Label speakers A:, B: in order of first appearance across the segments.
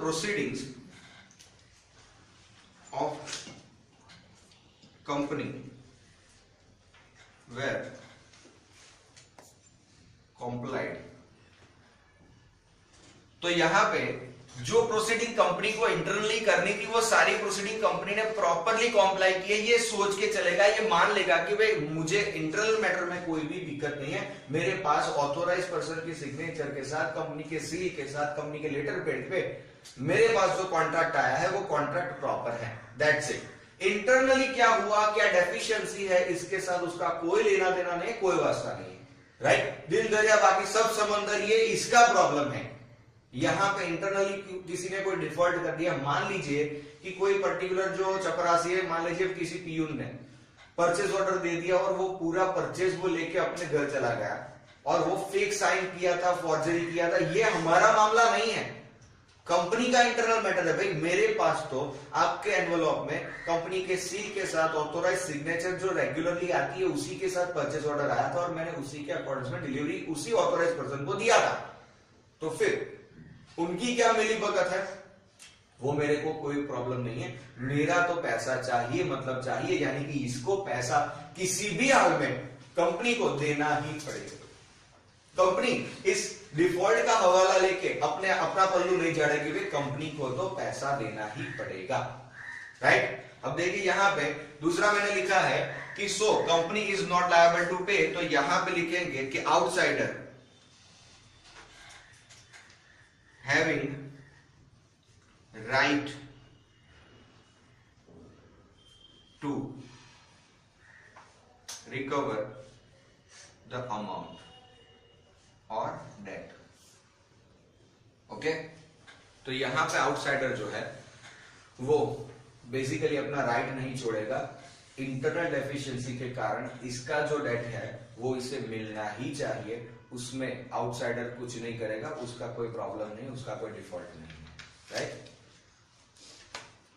A: proceedings of company were complied। तो यहां पे जो प्रोसीडिंग कंपनी को इंटरनली करनी थी वो सारी प्रोसीडिंग कंपनी ने प्रॉपरली कॉम्प्लाई की है, ये सोच के चलेगा, ये मान लेगा कि भाई मुझे इंटरनल मैटर में कोई भी दिक्कत नहीं है, मेरे पास ऑथोराइज पर्सन के सिग्नेचर के साथ, कंपनी के सील के साथ, कंपनी के लेटर पेड पे मेरे पास जो कॉन्ट्रैक्ट आया है वो कॉन्ट्रैक्ट प्रॉपर है, दैट्स इट। इंटरनली क्या हुआ, क्या डेफिशिएंसी है, इसके साथ उसका कोई लेना देना नहीं, कोई वास्ता नहीं है, राइट। दिल दरिया बाकी सब समंदर, ये इसका प्रॉब्लम है। यहां पे इंटरनली किसी ने कोई डिफॉल्ट कर दिया, मान लीजिए कि कोई पर्टिकुलर जो चपरासी है, मान लीजिए किसी पीयून ने परचेज ऑर्डर दे दिया और वो पूरा परचेज वो लेके अपने घर चला गया और वो फेक साइन किया था, फॉर्जरी किया था, ये हमारा मामला नहीं है, कंपनी का इंटरनल मैटर है। भाई मेरे पास तो आपके एनवेलप में कंपनी के सील के साथ ऑथोराइज सिग्नेचर जो रेगुलरली आती है उसी के साथ परचेज ऑर्डर आया था और मैंने उसी के अकॉर्डिंग में डिलीवरी उसी ऑथोराइज पर्सन को दिया था, तो फिर उनकी क्या मिली भगत है, वो मेरे को कोई प्रॉब्लम नहीं है, मेरा तो पैसा चाहिए, मतलब चाहिए, यानी कि इसको पैसा किसी भी हाल में कंपनी को देना ही पड़ेगा। कंपनी इस डिफॉल्ट का हवाला लेके अपना पल्लू नहीं झाड़ेगी, भाई कंपनी को तो पैसा देना ही पड़ेगा, राइट। अब देखिए यहां पे दूसरा मैंने लिखा है कि so company is not liable to pay, तो यहां पे लिखेंगे कि outsider having right to recover the amount or debt, okay. तो यहां पे आउटसाइडर जो है वो बेसिकली अपना राइट नहीं छोड़ेगा, इंटरनल डेफिशिएंसी के कारण इसका जो डेट है वो इसे मिलना ही चाहिए, उसमें आउटसाइडर कुछ नहीं करेगा, उसका कोई प्रॉब्लम नहीं, उसका कोई डिफॉल्ट नहीं, राइट।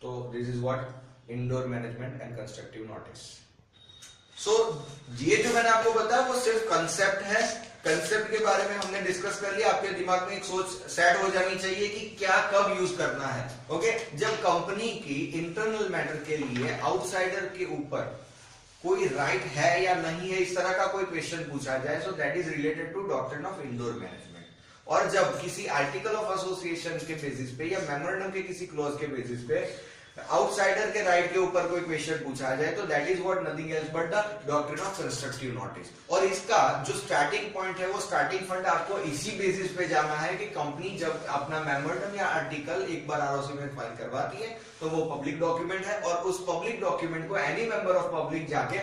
A: तो this is what indoor management and constructive notice. So ये जो मैंने आपको बताया वो सिर्फ कंसेप्ट है, कंसेप्ट के बारे में हमने डिस्कस कर लिया, आपके दिमाग में एक सोच सेट हो जानी चाहिए कि क्या कब यूज करना है, ओके। जब कंपनी की इंटरनल मैटर के लिए आउटसाइडर के ऊपर कोई राइट है या नहीं है, इस तरह का कोई क्वेश्चन पूछा जाए, so that is related to doctrine of indoor management. और जब किसी आर्टिकल ऑफ एसोसिएशन के बेसिस पे या मेमोरेंडम के किसी क्लॉज के बेसिस पे आउटसाइडर के राइट के ऊपर कोई क्वेश्चन पूछा जाए, तो that is what nothing else but the doctrine of constructive notice. और इसका जो स्टार्टिंग पॉइंट है वो स्टार्टिंग फंड आपको इसी बेसिस पे जाना है कि कंपनी जब अपना मेमोरेंडम या आर्टिकल एक बार आरओसी में फाइल करवाती है तो वो पब्लिक डॉक्यूमेंट है और उस पब्लिक डॉक्यूमेंट को एनी मेंबर ऑफ पब्लिक जाके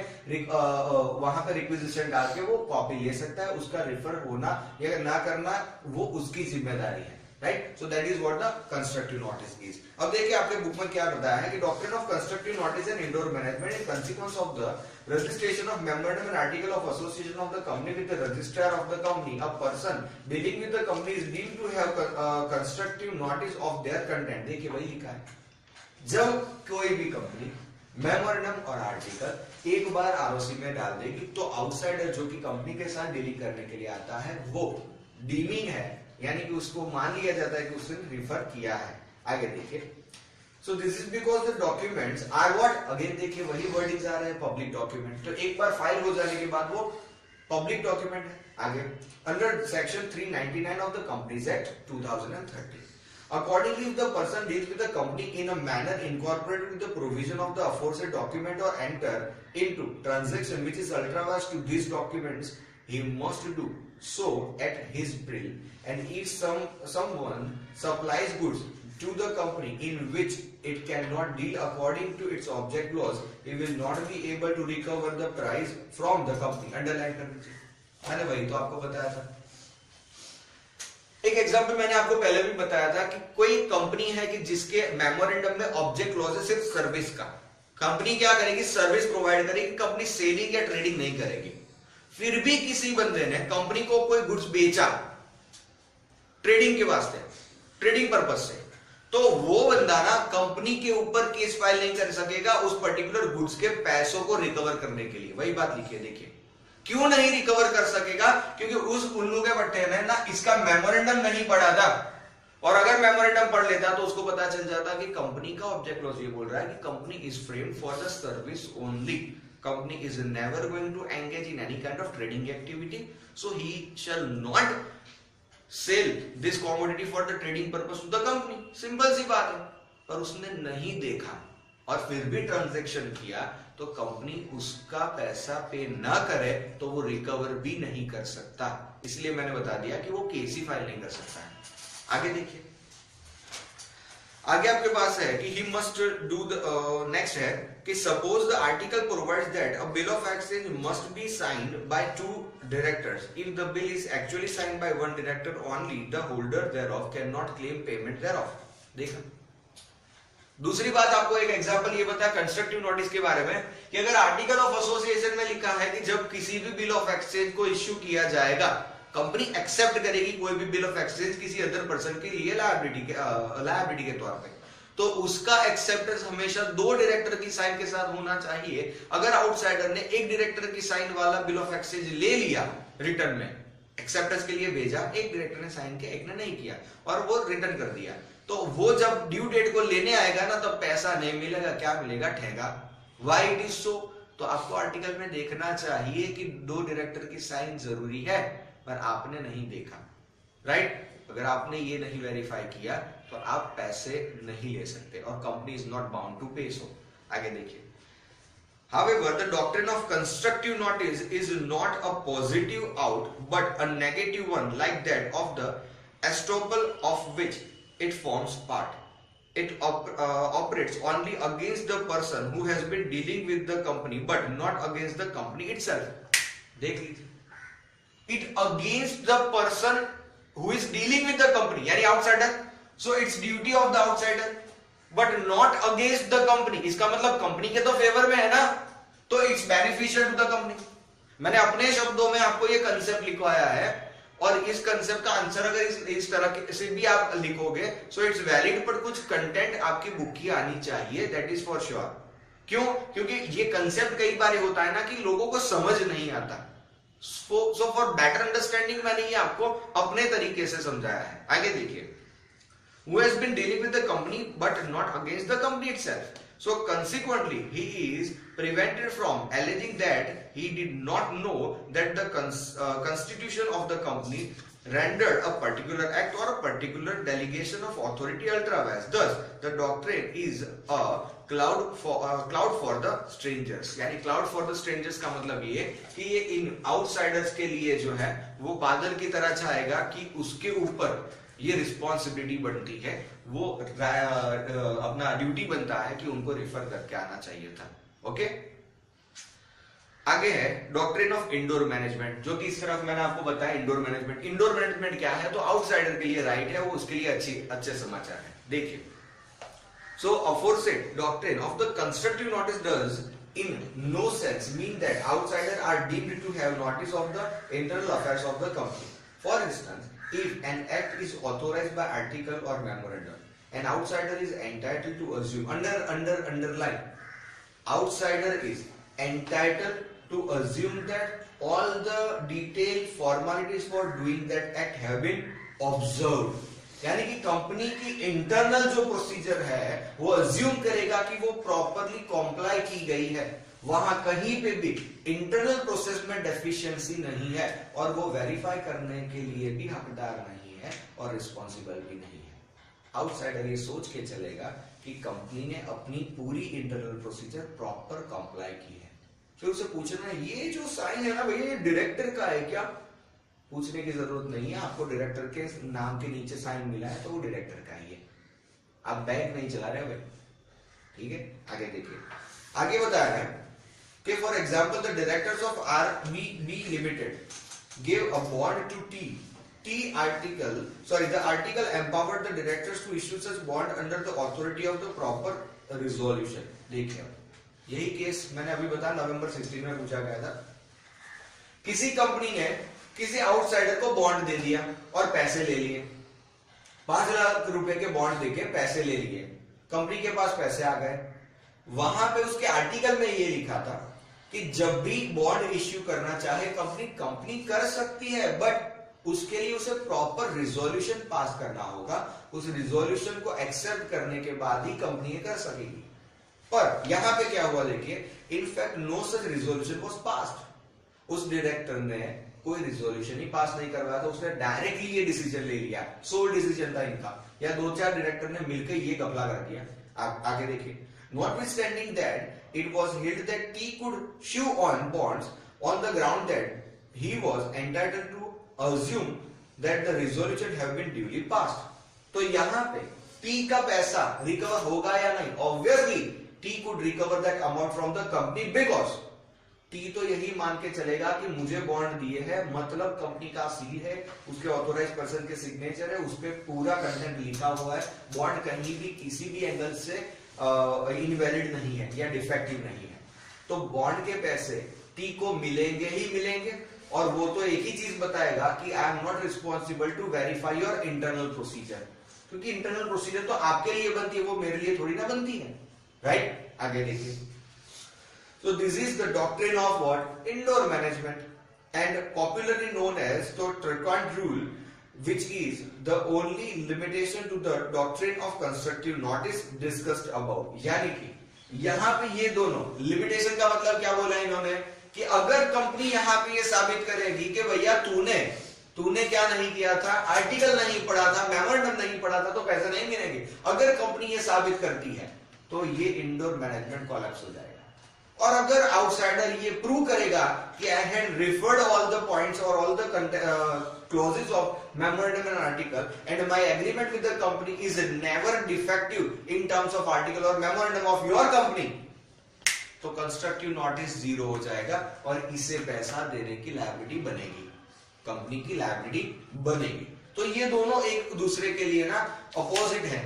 A: वहां पर रिक्विजिशन डाल के वो कॉपी ले सकता है, उसका रेफर होना या ना करना वो उसकी जिम्मेदारी है, right. So that is what the constructive notice is. अब देखिए आपके बुक में क्या बताया है कि doctrine of constructive notice and indoor management in consequence of the registration of memorandum and article of association of the company with the registrar of the company, a person dealing with the company is deemed to have constructive notice of their content। देखिए वही लिखा है, जब कोई भी company memorandum और article एक बार ROC में डाल देगी तो आउटसाइडर जो कि कंपनी के साथ डीलिंग करने के लिए आता है वो डीमिंग है, यानी कि उसको मान लिया जाता है कि उसने रिफर किया है। आगे देखिए, so this is because the documents are what, again देखिए वही वर्डिंग्स आ रहे हैं, पब्लिक डॉक्यूमेंट, तो एक बार फाइल हो जाने के बाद वो पब्लिक डॉक्यूमेंट है। आगे under section 399 of the companies act 2013, accordingly if the person deals with the company in a manner incorporated with the provision of the aforesaid document or enter into transaction which is ultra-vast to these documents, he must do so at his will, and if someone supplies goods to the company in which it cannot deal according to its object clause, he will not be able to recover the price from the company। Underline कर दीजिए, मैंने वही तो आपको बताया था। एक example मैंने आपको पहले भी बताया था कि कोई कंपनी है कि जिसके मेमोरेंडम में ऑब्जेक्ट क्लॉज है सिर्फ सर्विस का, कंपनी क्या करेगी, सर्विस प्रोवाइड करेगी, कंपनी सेलिंग या ट्रेडिंग नहीं करेगी। फिर भी किसी बंदे ने कंपनी को कोई गुड्स बेचा ट्रेडिंग के वास्ते, ट्रेडिंग पर्पस से, तो वो बंदा ना कंपनी के ऊपर केस फाइल नहीं कर सकेगा उस पर्टिकुलर गुड्स के पैसों को रिकवर करने के लिए। वही बात लिखिए, देखिए क्यों नहीं रिकवर कर सकेगा, क्योंकि उस उल्लू के बट्टे ने ना इसका मेमोरेंडम नहीं पढ़ा था और अगर मेमोरेंडम पढ़ लेता तो उसको पता चल जाता कि कंपनी का ऑब्जेक्ट क्लॉज ये बोल रहा है कि company is framed for the service only, company is never going to engage in any kind of trading activity, so he shall not sell this commodity for the trading purpose to the company. Simple सी बात है, पर उसने नहीं देखा और फिर भी ट्रांजैक्शन किया तो कंपनी उसका पैसा पे ना करे तो वो रिकवर भी नहीं कर सकता। इसलिए मैंने बता दिया कि वो केस ही फाइल नहीं कर सकता है। आगे देखिए, आगे आपके पास है कि he must do the next है कि suppose the article provides that a bill of exchange must be signed by 2 directors. If the bill is actually signed by 1 director only, the holder thereof cannot claim payment thereof. देखा। दूसरी बात आपको एक example ये बताया constructive notice के बारे में कि अगर आर्टिकल ऑफ एसोसिएशन में लिखा है कि जब किसी भी बिल ऑफ एक्सचेंज को इश्यू किया जाएगा, कंपनी एक्सेप्ट करेगी कोई भी बिल ऑफ एक्सचेंज किसी अदर पर्सन के लिए लायबिलिटी के तौर पे, तो उसका एक्सेप्टेंस हमेशा 2 डायरेक्टर की साइन के साथ होना चाहिए। अगर आउटसाइडर ने 1 डायरेक्टर की साइन वाला बिल ऑफ एक्सचेंज ले लिया, रिटर्न में एक्सेप्टेंस के लिए भेजा, 1 डायरेक्टर ने साइन किया, 1 ने नहीं किया और वो रिटर्न कर दिया, तो वो जब ड्यू डेट को लेने आएगा ना, तब पैसा नहीं मिलेगा, क्या मिलेगा? ठेगा। Why it is so? तो आपको आर्टिकल में देखना चाहिए कि 2 डायरेक्टर की साइन जरूरी है, पर आपने नहीं देखा, राइट? अगर आपने ये नहीं वेरीफाई किया तो आप पैसे नहीं ले सकते और company is not bound to pay so. आगे देखिए, however the doctrine of constructive notice is not a positive out but a negative one, like that of the estoppel of which it forms part. It operates only against the person who has been dealing with the company but not against the company itself. देख लीजिए, it against the person who is dealing with the company, यानी outsider, so it's duty of the outsider but not against the company. इसका मतलब company के तो favour में है ना, तो it's beneficial to the company. मैंने अपने शब्दों में आपको ये कंसेप्ट लिखवाया है और इस कंसेप्ट का आंसर अगर इस तरह से भी आप लिखोगे सो इट्स वैलिड, पर कुछ कंटेंट आपकी बुक की आनी चाहिए, दैट इज फॉर श्योर। क्यों? क्योंकि ये कंसेप्ट कई बार होता है ना कि लोगों को समझ नहीं आता, सो फॉर बेटर अंडरस्टैंडिंग मैंने ये आपको अपने तरीके से समझाया है। आगे देखिए, who has been dealing with the company but not against the company itself, so consequently he is prevented from alleging that he did not know that the constitution of the company rendered a particular act or a particular delegation of authority ultra vires. Thus the doctrine is a cloud for the strangers. यानी cloud for the strangers का मतलब ये कि ये इन outsiders के लिए जो है वो बादल की तरह छाएगा कि उसके ऊपर ये रिस्पॉन्सिबिलिटी बनती है, वो अपना ड्यूटी बनता है कि उनको रिफर करके आना चाहिए था। ओके, आगे है डॉक्ट्रिन ऑफ इंडोर मैनेजमेंट, जो कि इस तरफ मैंने आपको बताया इंडोर मैनेजमेंट। इंडोर मैनेजमेंट क्या है? तो आउटसाइडर के लिए राइट है, वो उसके लिए अच्छे समाचार है। देखिए, so aforesaid doctrine of the constructive notice does in no sense mean that outsiders are deemed to have notice of the internal affairs of the company. For instance, if an act is authorized by article or memorandum, an outsider is entitled to assume underline outsider is entitled to assume that all the detailed formalities for doing that act have been observed. यानी कि company की internal जो procedure है वो assume करेगा कि वो properly comply की गई है, वहां कहीं पे भी इंटरनल प्रोसेस में डेफिशिएंसी नहीं है और वो वेरीफाई करने के लिए भी हकदार नहीं है और रिस्पॉन्सिबल भी नहीं है। आउटसाइडर ये सोच के चलेगा कि कंपनी ने अपनी पूरी इंटरनल प्रोसीजर प्रॉपर कॉम्प्लाई की है। फिर उसे पूछना है ये जो साइन है ना भैया ये डायरेक्टर का है क्या? पूछने की जरूरत नहीं है, आपको डायरेक्टर के नाम के नीचे साइन मिला है तो वो डायरेक्टर का ही है, आप बैंक नहीं चला रहे हो, ठीक है। आगे देखिए, आगे बताया है कि for example the directors of RBB limited give a bond to the article the article empowered the directors to issue such bond under the authority of the proper resolution. देखिए, यही केस मैंने अभी बताया नवंबर 16 में पूछा गया था। किसी कंपनी ने किसी आउटसाइडर को बॉन्ड दे दिया और पैसे ले लिए, 5 लाख रुपए के बॉन्ड देके पैसे ले लिए, कंपनी के पास पैसे आ गए। वहां पे उसके आर्टिकल में ये लिखा था कि जब भी बॉन्ड इश्यू करना चाहे कंपनी कर सकती है, बट उसके लिए उसे प्रॉपर रिजोल्यूशन पास करना होगा। उस रिजोल्यूशन को एक्सेप्ट करने के बाद ही कंपनी ये कर सकेगी। पर यहां पे क्या हुआ देखिए, in fact no such resolution was passed. उस डायरेक्टर ने कोई रिजोल्यूशन ही पास नहीं करवाया था, उसने डायरेक्टली ये डिसीजन ले लिया, सोल डिसीजन था इनका, या 2-4 डायरेक्टर ने मिलकर ये घपला कर दिया। आगे देखिए, notwithstanding that it was held that T could sue on bonds on the ground that he was entitled to assume that the resolution have been duly passed। तो यहां पे T का पैसा रिकवर होगा या नहीं? Obviously T could recover that amount from the company because T तो यही मान के चलेगा कि मुझे बॉन्ड दिए हैं, मतलब कंपनी का सील है, उसके ऑथोराइज पर्सन के सिग्नेचर है, उस पे पूरा कंटेंट लिखा हुआ है, बॉन्ड कहीं भी किसी भी एंगल से इनवैलिड नहीं है या डिफेक्टिव नहीं है। तो बॉन्ड के पैसे टी को मिलेंगे ही मिलेंगे, और वो तो एक ही चीज बताएगा कि I am not responsible to verify your internal procedure, क्योंकि इंटरनल प्रोसीजर तो आपके लिए बनती है, वो मेरे लिए थोड़ी ना बनती है, राइट। आगे देखिए, so this is the doctrine of what? Indoor management, and popularly known as the Tricont rule, which is the only limitation to the doctrine of constructive notice discussed above। यानी कि यहाँ पे ये दोनों लिमिटेशन का मतलब क्या बोला इन्होंने, कि अगर कंपनी यहाँ पे ये साबित करेगी कि भैया तूने क्या नहीं किया था, आर्टिकल नहीं पढ़ा था, मेमोरेंडम नहीं पढ़ा था, तो पैसे नहीं मिलेंगे। अगर कंपनी ये साबित करती है तो ये इंडोर मैनेजमेंट कोलैप्स हो जाएगा। और अगर आउटसाइडर ये प्रूव करेगा कि I had referred all the points और all the clauses of memorandum and article and my agreement with the company is never defective in terms of article और memorandum of your company, तो constructive notice 0 हो जाएगा और इसे पैसा देने की लायबिलिटी बनेगी, कंपनी की लायबिलिटी बनेगी। तो ये दोनों एक दूसरे के लिए ना अपोजिट है,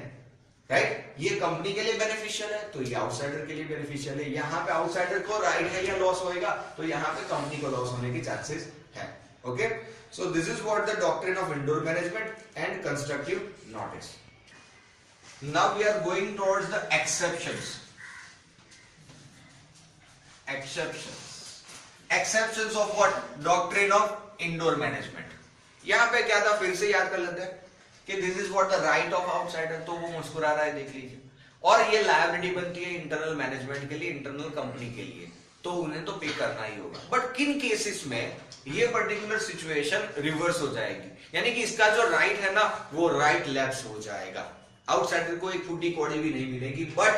A: राइट। ये कंपनी के लिए बेनिफिशियल है तो ये आउटसाइडर के लिए बेनिफिशियल है। यहां पे आउटसाइडर को राइट है या लॉस होएगा, तो यहां पे कंपनी को लॉस होने के चांसेस है। Okay, so this is what the doctrine of indoor management and constructive notice. Now we are going towards the exceptions. Exceptions of what? Doctrine of indoor management. यहां पे क्या था, फिर से याद कर लेते हैं कि this is what the right of outsider, तो वो मुस्कुरा रहा है, देख लीजिए। और ये लायबिलिटी बनती है इंटरनल मैनेजमेंट के लिए, इंटरनल कंपनी के लिए, तो उन्हें तो पे करना ही होगा। बट किन केसेस में ये पर्टिकुलर सिचुएशन रिवर्स हो जाएगी, यानी कि इसका जो राइट है ना वो राइट लैप्स हो जाएगा, आउटसाइडर को एक फूटी कौड़ी भी नहीं मिलेगी, बट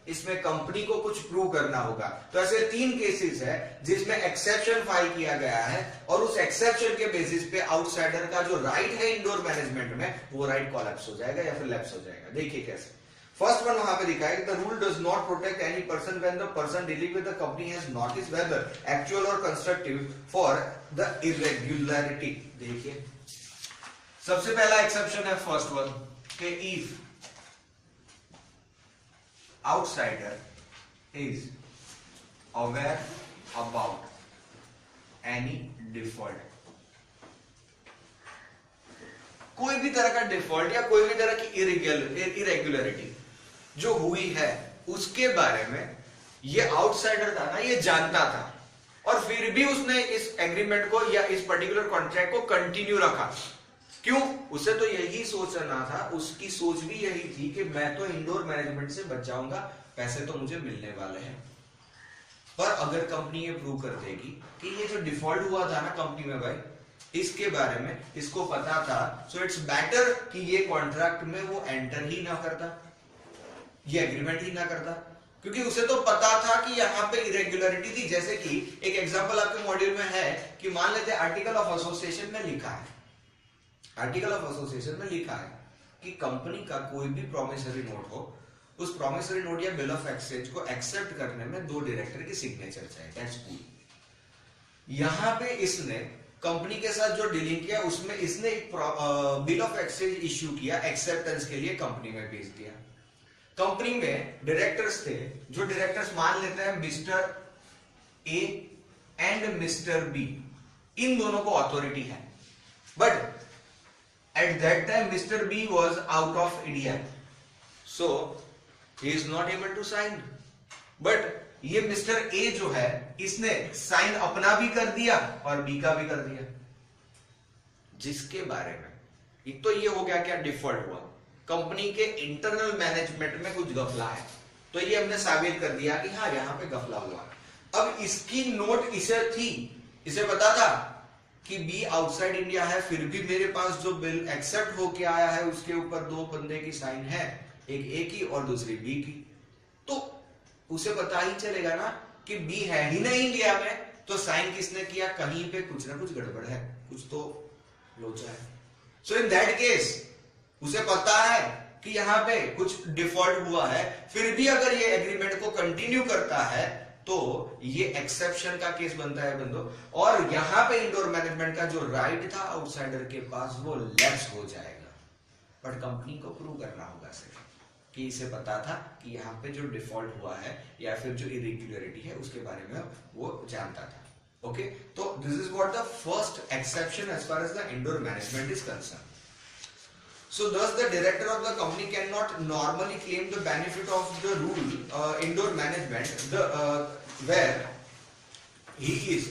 A: इसमें कंपनी को कुछ प्रूव करना होगा। तो ऐसे 3 केसेस है जिसमें एक्सेप्शन फाइल किया गया है और उस एक्सेप्शन के बेसिस पे आउटसाइडर का जो राइट है इंडोर मैनेजमेंट में वो राइट कोलैप्स हो जाएगा या फिर लैप्स हो जाएगा। देखिए कैसे। फर्स्ट वन वहां पे लिखा है, the rule does not protect any person when the person dealing with the company has notice whether actual or constructive for the irregularity. देखिए सबसे पहला एक्सेप्शन है फर्स्ट वन कि if outsider is aware about any default, कोई भी तरह का default या कोई भी तरह की इरेगुलरिटी जो हुई है उसके बारे में ये आउटसाइडर था ना, ये जानता था, और फिर भी उसने इस एग्रीमेंट को या इस पर्टिकुलर कॉन्ट्रैक्ट को कंटिन्यू रखा। क्यों? उसे तो यही सोचना था, उसकी सोच भी यही थी कि मैं तो इंडोर मैनेजमेंट से बच जाऊंगा, पैसे तो मुझे मिलने वाले हैं। पर अगर कंपनी ये प्रूव कर देगी कि ये जो डिफॉल्ट हुआ था ना कंपनी में भाई, इसके बारे में इसको पता था, सो इट्स बेटर कि ये कॉन्ट्रैक्ट में वो एंटर ही ना करता, ये एग्रीमेंट ही ना करता, क्योंकि उसे तो पता था कि यहाँ पे इरेगुलरिटी थी। जैसे कि एक एग्जांपल आपके मॉड्यूल में है कि मान लेते हैं आर्टिकल ऑफ एसोसिएशन में लिखा है, आर्टिकल ऑफ एसोसिएशन में लिखा है कि कंपनी का कोई भी प्रॉमिसरी नोट हो, उस प्रॉमिसरी नोट या बिल ऑफ एक्सचेंज को एक्सेप्ट करने में 2 डायरेक्टर की सिग्नेचर चाहिए, दैट्स कूल। यहां पे इसने कंपनी के साथ जो डीलिंग किया उसमें इसने एक बिल ऑफ एक्सचेंज इश्यू किया, एक्सेप्टेंस के लिए कंपनी में भेज दिया। कंपनी में डायरेक्टर्स थे, जो डायरेक्टर्स मान लेते हैं mister A and mister B, इन दोनों को अथॉरिटी है, but at that time Mr. B was out of India, so he is not able to sign, but ये Mr. A जो है इसने साइन अपना भी कर दिया और B का भी कर दिया। जिसके बारे में, एक तो ये हो गया क्या, डिफॉल्ट हुआ, कंपनी के इंटरनल मैनेजमेंट में कुछ गफला है, तो ये हमने साबित कर दिया कि हाँ यहाँ पे गफला हुआ। अब इसकी नोट इसे थी, इसे पता था कि बी आउटसाइड इंडिया है, फिर भी मेरे पास जो बिल एक्सेप्ट होके आया है उसके ऊपर दो बंदे की साइन है, एक ए की और दूसरी बी की, तो उसे पता ही चलेगा ना कि बी है ही नहीं इंडिया में, तो साइन किसने किया, कहीं पे कुछ ना कुछ गड़बड़ है, कुछ तो लोचा है। सो इन दैट केस उसे पता है कि यहाँ पे कुछ डिफॉल्ट हुआ है, फिर भी अगर ये एग्रीमेंट को कंटिन्यू करता है तो ये एक्सेप्शन का केस बनता है बंदो, और यहां पे इंडोर मैनेजमेंट का जो राइट था आउटसाइडर के पास वो लैप्स हो जाएगा। बट कंपनी को प्रूव करना होगा सिर्फ कि इसे पता था कि यहाँ पे जो डिफॉल्ट हुआ है या फिर जो इरेगुलरिटी है उसके बारे में वो जानता था। ओके, तो this is what the first exception as far as the indoor management is concern. So thus the director of the company cannot normally claim the benefit of the rule indoor management where he is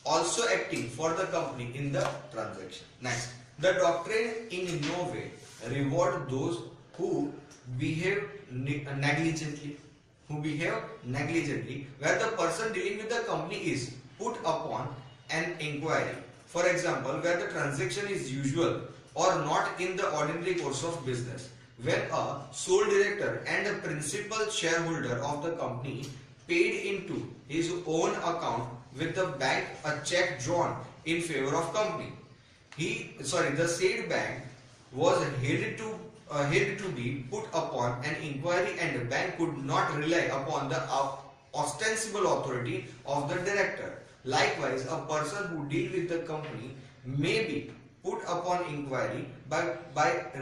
A: also acting for the company in the transaction. Next, the doctrine in no way reward those who behave negligently. Where the person dealing with the company is put upon an inquiry. For example, where the transaction is usual or not in the ordinary course of business, when a sole director and a principal shareholder of the company paid into his own account with the bank a check drawn in favor of company, the said bank was held to be put upon an inquiry, and the bank could not rely upon the ostensible authority of the director. Likewise, a person who deal with the company may be put upon inquiry by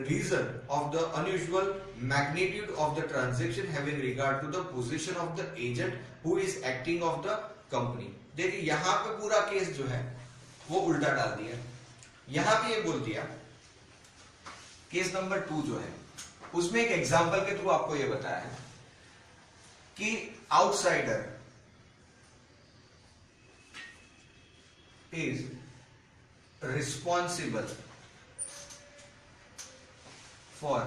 A: reason of the unusual magnitude of the transaction having regard to the position of the agent who is acting of the company. देखिए यहाँ पे पूरा case जो है वो उल्टा डाल दिया। यहाँ पे ये बोल दिया, केस नंबर 2 जो है उसमें एक एग्जांपल के थ्रू आपको ये बताया है कि outsider is responsible for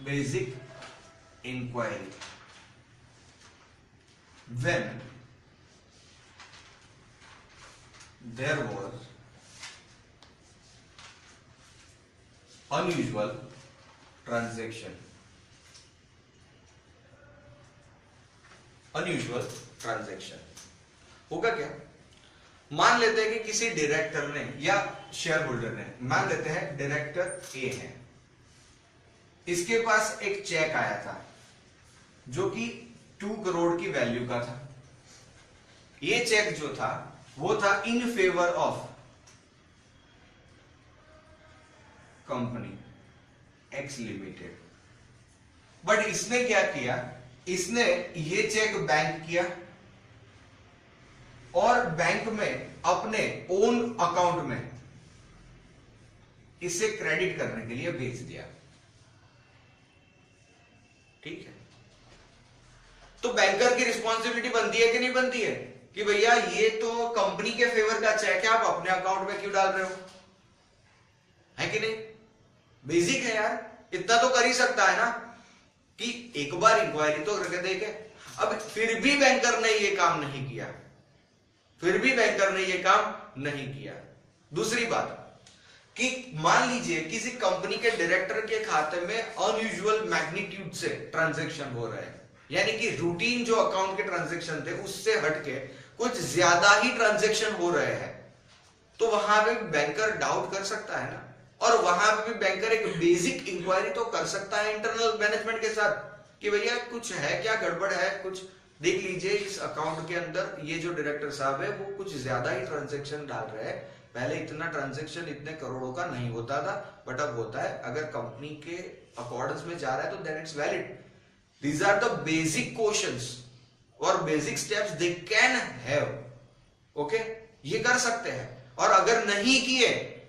A: basic inquiry when there was unusual transaction. unusual transaction होगा क्या? मान लेते हैं कि किसी डायरेक्टर ने या शेयर होल्डर ने, मान लेते हैं डायरेक्टर ए है, इसके पास एक चेक आया था जो कि 2 करोड़ की वैल्यू का था। ये चेक जो था वो था in favour of company x limited. But इसने क्या किया, इसने ये चेक बैंक किया और बैंक में अपने ओन अकाउंट में इसे क्रेडिट करने के लिए भेज दिया। ठीक है, तो बैंकर की रिस्पॉन्सिबिलिटी बनती है कि नहीं बनती है कि भैया ये तो कंपनी के फेवर का चेक है, आप अपने अकाउंट में क्यों डाल रहे हो, है कि नहीं? बेसिक है यार, इतना तो कर ही सकता है ना कि एक बार इंक्वायरी तो करके देखे। अब फिर भी बैंकर ने ये काम नहीं किया, दूसरी बात कि मान लीजिए किसी कंपनी के डायरेक्टर के खाते में अनयूजुअल मैग्नीट्यूड से ट्रांजैक्शन हो रहे हैं, यानी कि रूटीन जो अकाउंट के ट्रांजैक्शन थे उससे हटके कुछ ज्यादा ही ट्रांजैक्शन हो रहे हैं, तो वहां पे बैंकर डाउट कर सकता है ना, और वहां पे भी बैंकर एक बेसिक इंक्वायरी तो कर सकता है इंटरनल मैनेजमेंट के साथ कि भैया कुछ है क्या, गड़बड़ है, कुछ देख लीजिए इस अकाउंट के अंदर ये जो डायरेक्टर साहब है वो कुछ ज्यादा ही ट्रांजैक्शन डाल रहे हैं, पहले इतना ट्रांजैक्शन इतने करोड़ों का नहीं होता था बट अब होता है, अगर कंपनी के अकॉर्डेंस में जा रहा है तो then it's valid. These are the basic questions और basic steps they can have, okay, ये कर सकते हैं। और अगर नहीं किए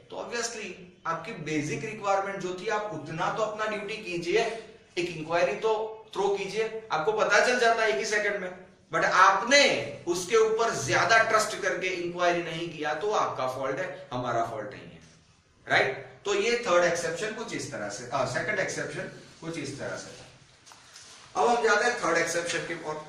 A: तो ऑब्वियसली आपकी बेसिक रिक्वायरमेंट जो थी आप उतना तो अपना ड्यूटी कीजिए, एक इंक्वायरी तो थ्रो कीजिए, आपको पता चल जाता है 1 ही सेकंड में, बट आपने उसके ऊपर ज्यादा ट्रस्ट करके इंक्वायरी नहीं किया तो आपका फॉल्ट है, हमारा फॉल्ट नहीं है। राइट। तो ये थर्ड एक्सेप्शन कुछ इस तरह से, सेकंड एक्सेप्शन कुछ इस तरह से। अब हम जाते हैं थर्ड एक्सेप्शन के और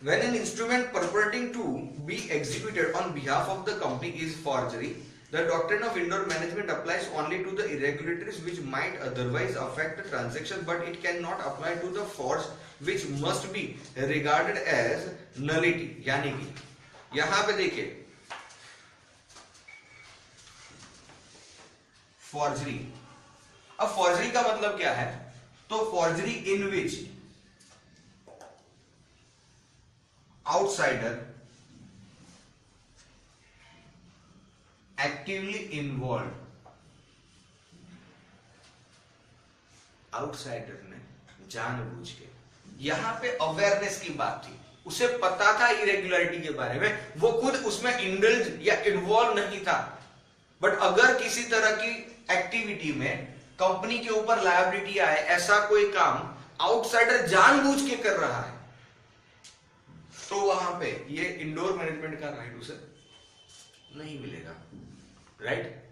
A: when an instrument purporting to be executed on behalf of the company is forgery, the doctrine of indoor management applies only to the irregularities which might otherwise affect the transaction, but it cannot apply to the frauds which must be regarded as nullity। यानी कि यहां पे देखिए forgery, अब forgery का मतलब क्या है, तो फॉर्जरी इन विच outsider actively involved, आउटसाइडर ने जानबूझ के, यहां पे अवेयरनेस की बात थी, उसे पता था इरेगुलरिटी के बारे में, वो खुद उसमें इंडल्ज या इन्वॉल्व नहीं था, बट अगर किसी तरह की एक्टिविटी में कंपनी के ऊपर लायबिलिटी आए, ऐसा कोई काम आउटसाइडर जानबूझ के कर रहा है, तो वहां पे ये इंडोर मैनेजमेंट का राइट उसे नहीं मिलेगा, राइट।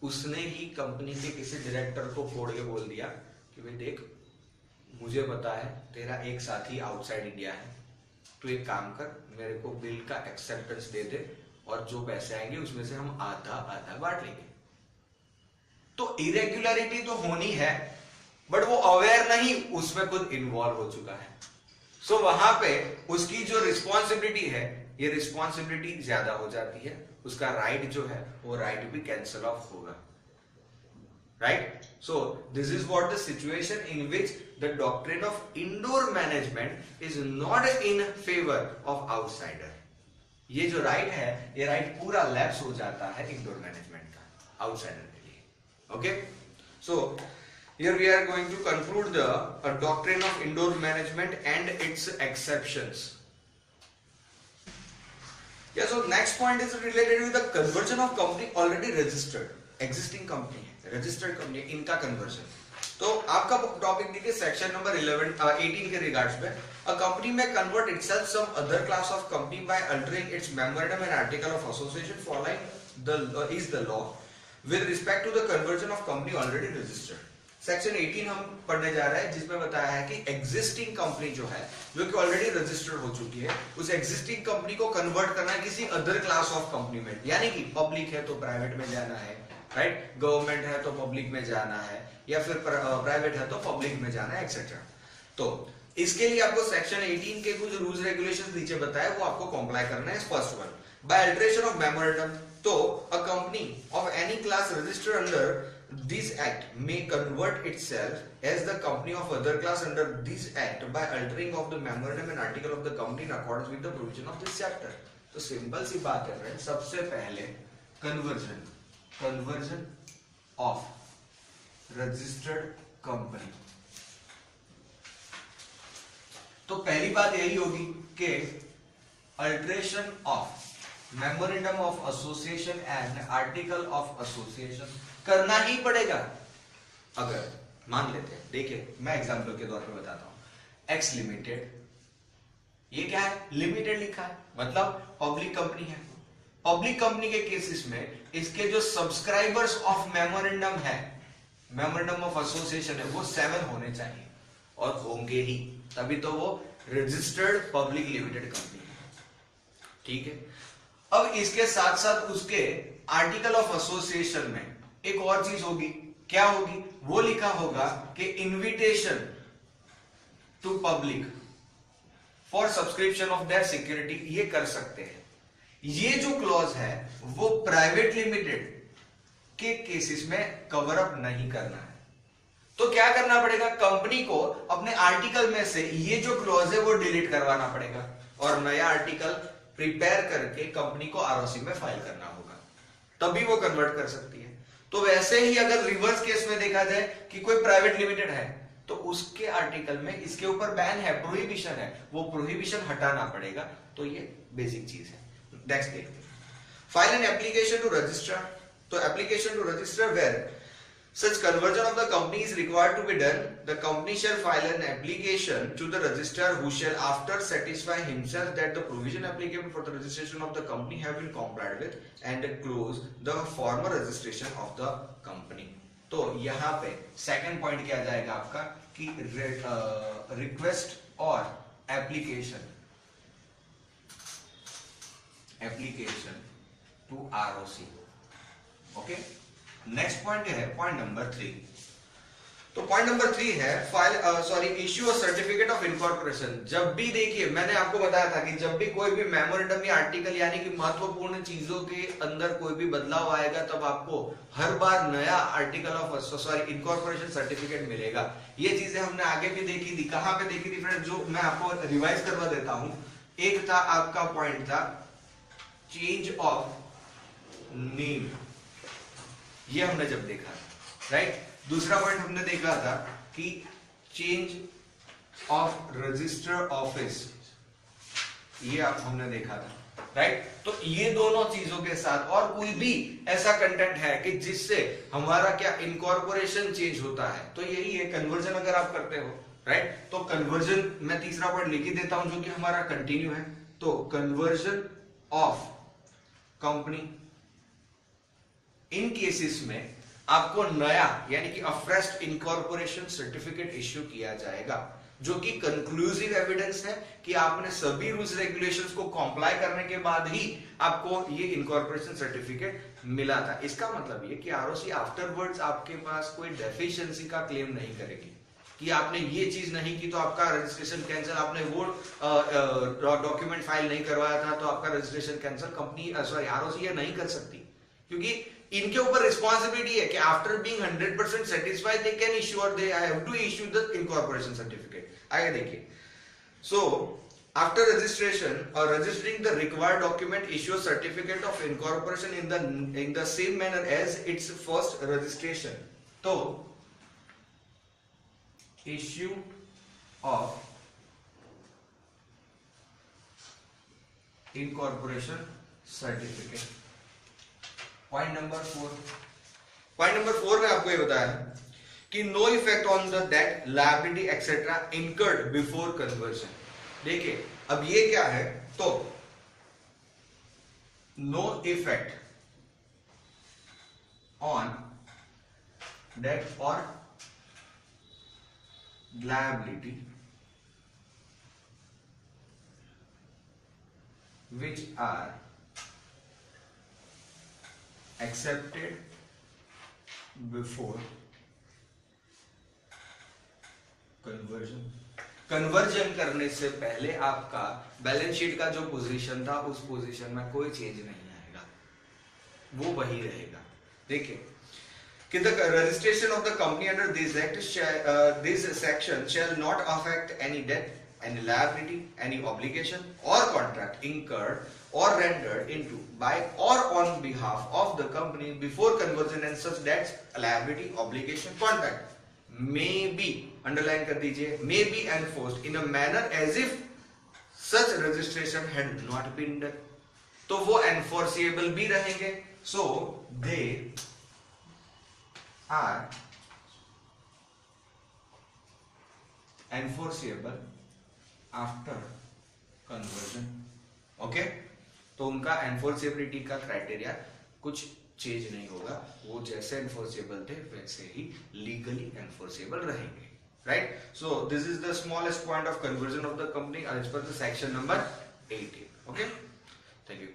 A: उसने ही कंपनी के किसी डायरेक्टर को फोड़ के बोल दिया कि भाई देख, मुझे पता है तेरा एक साथी आउटसाइड इंडिया है, तू एक काम कर, मेरे को बिल का एक्सेप्टेंस दे दे और जो पैसे आएंगे उसमें से हम आधा आधा बांट लेंगे। तो इरेगुलरिटी तो होनी है, बट वो अवेयर नहीं, उसमें खुद इन्वॉल्व हो चुका है। सो वहां पे उसकी जो रिस्पॉन्सिबिलिटी है, ये रिस्पॉन्सिबिलिटी ज्यादा हो जाती है, उसका राइट जो है वो राइट भी कैंसल ऑफ होगा, right. So this is what the situation in which the doctrine of indoor management is not in favour of outsider. ये जो राइट है, ये राइट पूरा लैप्स हो जाता है इंडोर मैनेजमेंट का आउटसाइडर के लिए। Okay, so here we are going to conclude the doctrine of indoor management and its exceptions. Yeah, so next point is related with the conversion of company already registered, existing company, registered company, इनका conversion। तो आपका topic देखिए section number 18 के regards पे, a company may convert itself some other class of company by altering its memorandum and article of association following is the law with respect to the conversion of company already registered। Section 18 हम पढ़ने जा रहे हैं, जिसमें बताया है कि existing company जो है, जो कि ऑलरेडी रजिस्टर्ड हो चुकी है, उस एग्जिस्टिंग कंपनी को कन्वर्ट करना है किसी अदर क्लास ऑफ कंपनी में, यानी कि पब्लिक है तो प्राइवेट में जाना है, राइट, गवर्नमेंट है तो पब्लिक में जाना है, या फिर प्राइवेट है तो पब्लिक में जाना है, एक्सेट्रा। तो इसके लिए आपको सेक्शन 18 के कुछ रूल्स रेगुलेशंस नीचे बताए, वो आपको कॉम्प्लाई करना है। First one, by alteration of memorandum, तो a company of any class registered under this act may convert itself as the company of other class under this act by altering of the memorandum and article of the company in accordance with the provision of this chapter। तो simple सी बात है friend, सबसे पहले conversion of registered company, तो पहली बात यही होगी कि alteration of memorandum of association and article of association करना ही पड़ेगा। अगर मान लेते हैं, देखिए मैं एग्जांपल के तौर पे बताता हूं, एक्स लिमिटेड, ये क्या है, लिमिटेड लिखा है, मतलब पब्लिक कंपनी है। पब्लिक कंपनी के केसेस में इसके जो सब्सक्राइबर्स ऑफ मेमोरेंडम है, मेमोरेंडम ऑफ एसोसिएशन है, वो 7 होने चाहिए, और होंगे ही, तभी तो वो रजिस्टर्ड पब्लिक लिमिटेड कंपनी है, ठीक है। अब इसके साथ साथ उसके आर्टिकल ऑफ एसोसिएशन में एक और चीज होगी, क्या होगी, वो लिखा होगा कि invitation to public for subscription of their security, ये कर सकते हैं। ये जो क्लॉज है वो प्राइवेट लिमिटेड के केसेस में कवर अप नहीं करना है, तो क्या करना पड़ेगा, कंपनी को अपने आर्टिकल में से ये जो क्लॉज है वो डिलीट करवाना पड़ेगा, और नया आर्टिकल प्रिपेयर करके कंपनी को आरओसी में फाइल करना होगा, तभी वो कन्वर्ट कर सकती है। तो वैसे ही अगर रिवर्स केस में देखा जाए कि कोई प्राइवेट लिमिटेड है, तो उसके आर्टिकल में इसके ऊपर बैन है, प्रोहिबिशन है, वो प्रोहिबिशन हटाना पड़ेगा। तो ये बेसिक चीज है। नेक्स्ट देखते हैं, file an application to register. तो application to register where Such conversion of the company is required to be done. The company shall file an application to the registrar, who shall after satisfy himself that the provision applicable for the registration of the company have been complied with and close the former registration of the company. तो यहाँ पे second point क्या जाएगा आपका कि request और application to ROC. Okay, next point है point number 3. तो पॉइंट नंबर 3 है इश्यू सर्टिफिकेट ऑफ इनकॉर्पोरेशन. जब भी देखिए मैंने आपको बताया था कि जब भी कोई भी मेमोरेंडम या आर्टिकल यानी कि महत्वपूर्ण चीजों के अंदर कोई भी बदलाव आएगा तब आपको हर बार नया आर्टिकल ऑफ इनकॉर्पोरेशन सर्टिफिकेट मिलेगा. ये चीजें हमने आगे भी देखी थी. कहां पे देखी थी फ्रेंड? जो मैं आपको रिवाइज करवा देता हूं. एक था आपका पॉइंट था चेंज ऑफ नेम, ये हमने जब देखा, राइट. दूसरा पॉइंट हमने देखा था कि चेंज ऑफ रजिस्टर ऑफिस, ये आप हमने देखा था, राइट. तो ये दोनों चीजों के साथ और कोई भी ऐसा कंटेंट है कि जिससे हमारा क्या इनकॉर्पोरेशन चेंज होता है, तो यही है कन्वर्जन अगर आप करते हो, राइट. तो कन्वर्जन मैं तीसरा पॉइंट लिख ही देता हूं जो कि हमारा कंटिन्यू है. तो conversion of company, in cases में आपको नया यानी कि फ्रेश इनकॉर्पोरेशन सर्टिफिकेट इश्यू किया जाएगा जो कि कंक्लूसिव एविडेंस है कि आपने सभी रूल्स रेगुलेशंस को कंप्लाई करने के बाद ही आपको ये इनकॉर्पोरेशन सर्टिफिकेट मिला था. इसका मतलब ये कि आरओसी आफ्टरवर्ड्स आपके पास कोई डेफिशिएंसी का क्लेम नहीं करेगी कि आपने ये चीज नहीं की तो आपका रजिस्ट्रेशन कैंसिल, आपने वो डॉक्यूमेंट फाइल नहीं करवाया था तो आपका रजिस्ट्रेशन कैंसिल. कंपनी आरओसी ये नहीं कर सकती क्योंकि इनके ऊपर रिस्पॉन्सिबिलिटी है कि after being 100% satisfied they can issue और they have to issue the incorporation certificate. आगे देखिए. सो आफ्टर रजिस्ट्रेशन और registering the required document issue certificate of incorporation in the same manner as its first registration. तो issue of incorporation certificate. Point number 4 में आपको ये बताया कि no effect on the debt liability etcetera incurred before conversion. देखिए अब ये क्या है, तो नो इफेक्ट ऑन डेट और liability which are accepted before conversion. Conversion करने से पहले आपका बैलेंस शीट का जो पोजीशन था उस पोजीशन में कोई चेंज नहीं आएगा, वो वही रहेगा. देखिए कि the registration of the company under this act this section shall not affect any debt, any liability, any obligation or contract incurred or rendered into by or on behalf of the company before conversion, and such debts, liability, obligation, contract may be, underline कर दीजिए, may be enforced in a manner as if such registration had not been done. तो वो enforceable भी रहेंगे. So they are enforceable after conversion. Okay, तो उनका enforceability का criteria कुछ चेंज नहीं होगा, वो जैसे एनफोर्सेबल थे वैसे ही लीगली एनफोर्सेबल रहेंगे, right. So this is the smallest point of conversion of the company as per the section number 18. Okay, thank you.